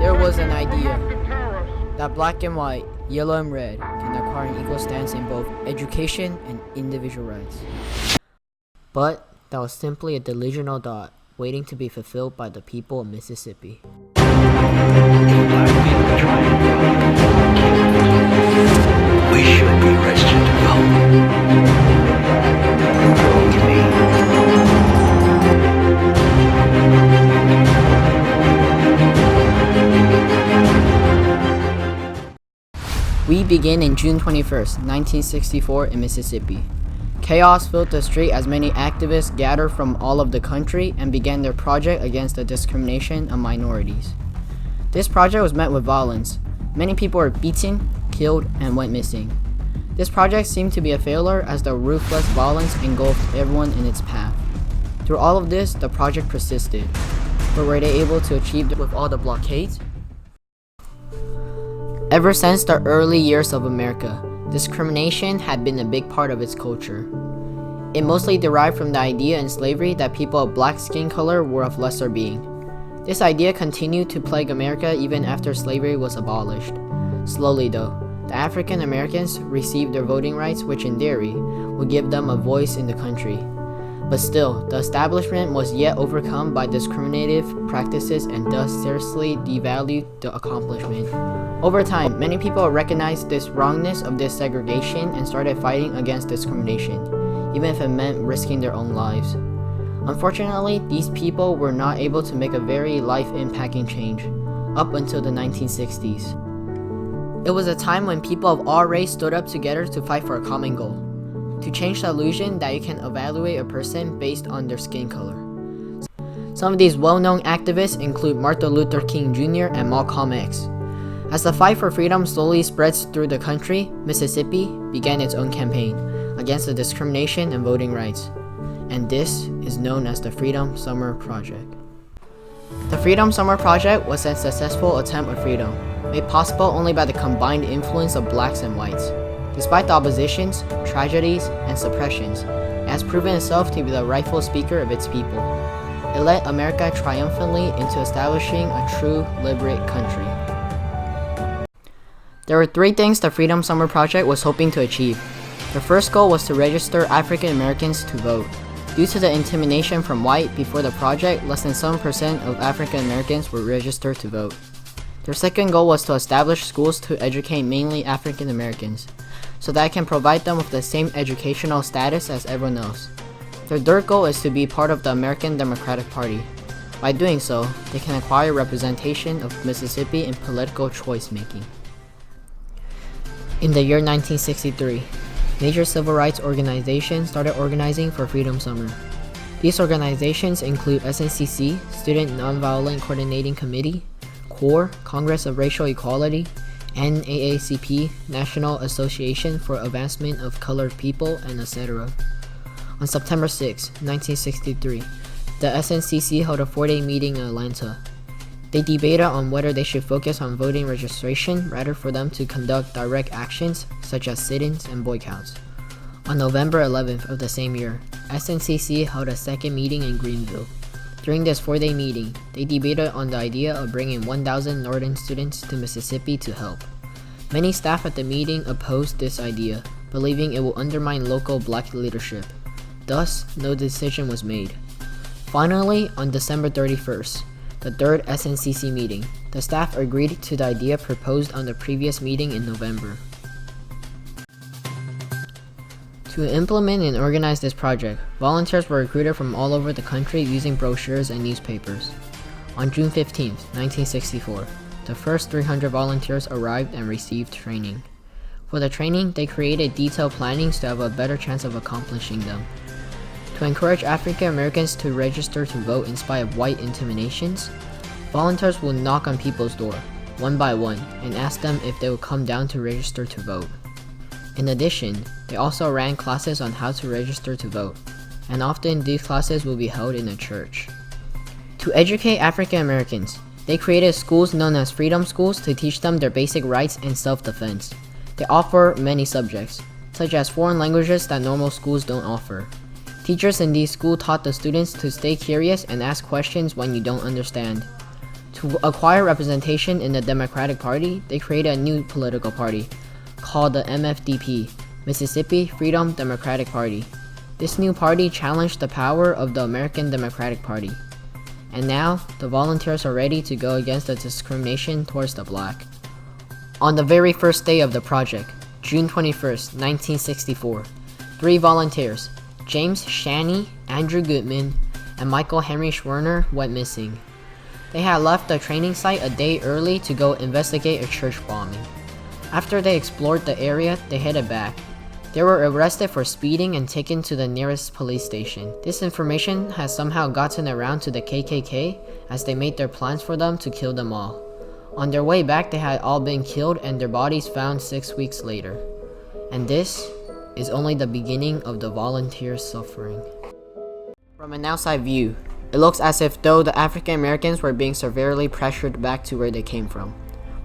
There was an idea that black and white, yellow and red can acquire an equal stance in both education and individual rights. But that was simply a delusional thought waiting to be fulfilled by the people of Mississippi. We should be registered to vote. We begin in June 21st, 1964 in Mississippi. Chaos filled the street as many activists gathered from all of the country and began their project against the discrimination of minorities. This project was met with violence. Many people were beaten, killed, and went missing. This project seemed to be a failure as the ruthless violence engulfed everyone in its path. Through all of this, the project persisted. But were they able to achieve it with all the blockades? Ever since the early years of America, discrimination had been a big part of its culture. It mostly derived from the idea in slavery that people of black skin color were of lesser being. This idea continued to plague America even after slavery was abolished. Slowly though, the African Americans received their voting rights, which in theory would give them a voice in the country. But still, the establishment was yet overcome by discriminative practices and thus seriously devalued the accomplishment. Over time, many people recognized this wrongness of this segregation and started fighting against discrimination, even if it meant risking their own lives. Unfortunately, these people were not able to make a very life-impacting change, up until the 1960s. It was a time when people of all races stood up together to fight for a common goal, to change the illusion that you can evaluate a person based on their skin color. Some of these well-known activists include Martin Luther King Jr. and Malcolm X. As the fight for freedom slowly spreads through the country, Mississippi began its own campaign against the discrimination and voting rights. And this is known as the Freedom Summer Project. The Freedom Summer Project was a successful attempt at freedom, made possible only by the combined influence of blacks and whites. Despite the oppositions, tragedies, and suppressions, it has proven itself to be the rightful speaker of its people. It led America triumphantly into establishing a true, literate country. There were three things the Freedom Summer Project was hoping to achieve. The first goal was to register African Americans to vote. Due to the intimidation from white before the project, less than 7% of African Americans were registered to vote. Their second goal was to establish schools to educate mainly African Americans, so that it can provide them with the same educational status as everyone else. Their third goal is to be part of the American Democratic Party. By doing so, they can acquire representation of Mississippi in political choice making. In the year 1963, major civil rights organizations started organizing for Freedom Summer. These organizations include SNCC, Student Nonviolent Coordinating Committee, CORE, Congress of Racial Equality, NAACP, National Association for Advancement of Colored People, and etc. On September 6, 1963, the SNCC held a 4-day meeting in Atlanta. They debated on whether they should focus on voting registration rather for them to conduct direct actions such as sit-ins and boycotts. On November 11th of the same year, SNCC held a second meeting in Greenville. During this 4-day meeting, they debated on the idea of bringing 1,000 Northern students to Mississippi to help. Many staff at the meeting opposed this idea, believing it will undermine local black leadership. Thus, no decision was made. Finally, on December 31st, the third SNCC meeting, the staff agreed to the idea proposed on the previous meeting in November. To implement and organize this project, volunteers were recruited from all over the country using brochures and newspapers. On June 15, 1964, the first 300 volunteers arrived and received training. For the training, they created detailed plannings to have a better chance of accomplishing them. To encourage African Americans to register to vote in spite of white intimidations, volunteers will knock on people's door, one by one, and ask them if they will come down to register to vote. In addition, they also ran classes on how to register to vote, and often these classes will be held in a church. To educate African Americans, they created schools known as freedom schools to teach them their basic rights and self-defense. They offer many subjects, such as foreign languages that normal schools don't offer. Teachers in these schools taught the students to stay curious and ask questions when you don't understand. To acquire representation in the Democratic Party, they created a new political party called the MFDP, Mississippi Freedom Democratic Party. This new party challenged the power of the American Democratic Party. And now, the volunteers are ready to go against the discrimination towards the black. On the very first day of the project, June 21st, 1964, 3 volunteers, James Shaney, Andrew Goodman, and Michael Henry Schwerner, went missing. They had left the training site a day early to go investigate a church bombing. After they explored the area, they headed back. They were arrested for speeding and taken to the nearest police station. This information has somehow gotten around to the KKK as they made their plans for them to kill them all. On their way back, they had all been killed and their bodies found 6 weeks later. And this is only the beginning of the volunteers' suffering. From an outside view, it looks as if though the African Americans were being severely pressured back to where they came from.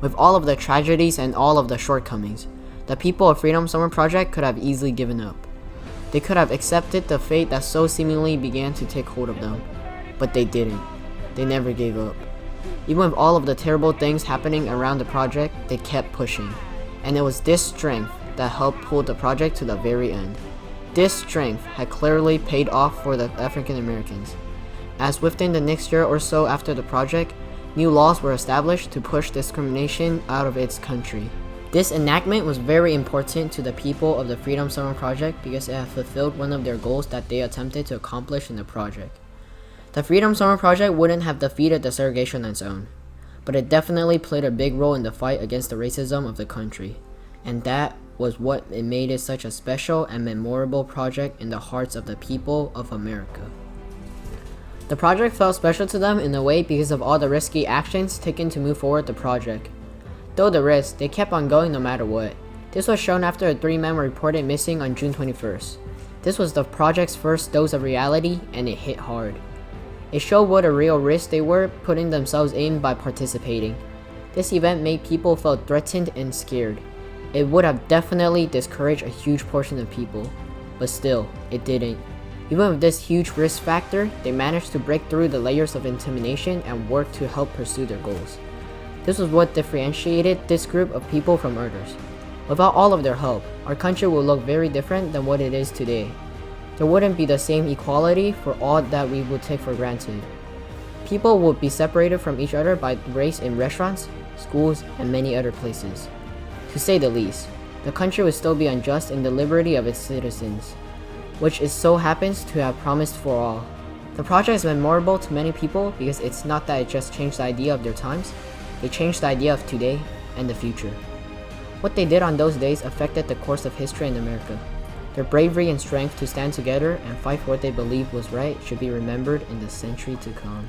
With all of the tragedies and all of the shortcomings, the people of Freedom Summer Project could have easily given up. They could have accepted the fate that so seemingly began to take hold of them. But they didn't. They never gave up. Even with all of the terrible things happening around the project, they kept pushing. And it was this strength that helped pull the project to the very end. This strength had clearly paid off for the African Americans, as within the next year or so after the project, new laws were established to push discrimination out of its country. This enactment was very important to the people of the Freedom Summer Project because it had fulfilled one of their goals that they attempted to accomplish in the project. The Freedom Summer Project wouldn't have defeated the segregation on its own, but it definitely played a big role in the fight against the racism of the country, and that was what it made it such a special and memorable project in the hearts of the people of America. The project felt special to them in a way because of all the risky actions taken to move forward the project. Though the risk, they kept on going no matter what. This was shown after the 3 men were reported missing on June 21st. This was the project's first dose of reality, and it hit hard. It showed what a real risk they were putting themselves in by participating. This event made people feel threatened and scared. It would have definitely discouraged a huge portion of people, but still, it didn't. Even with this huge risk factor, they managed to break through the layers of intimidation and work to help pursue their goals. This was what differentiated this group of people from others. Without all of their help, our country would look very different than what it is today. There wouldn't be the same equality for all that we would take for granted. People would be separated from each other by race in restaurants, schools, and many other places. To say the least, the country would still be unjust in the liberty of its citizens, which it so happens to have promised for all. The project is memorable to many people because it's not that it just changed the idea of their times, it changed the idea of today and the future. What they did on those days affected the course of history in America. Their bravery and strength to stand together and fight for what they believed was right should be remembered in the century to come.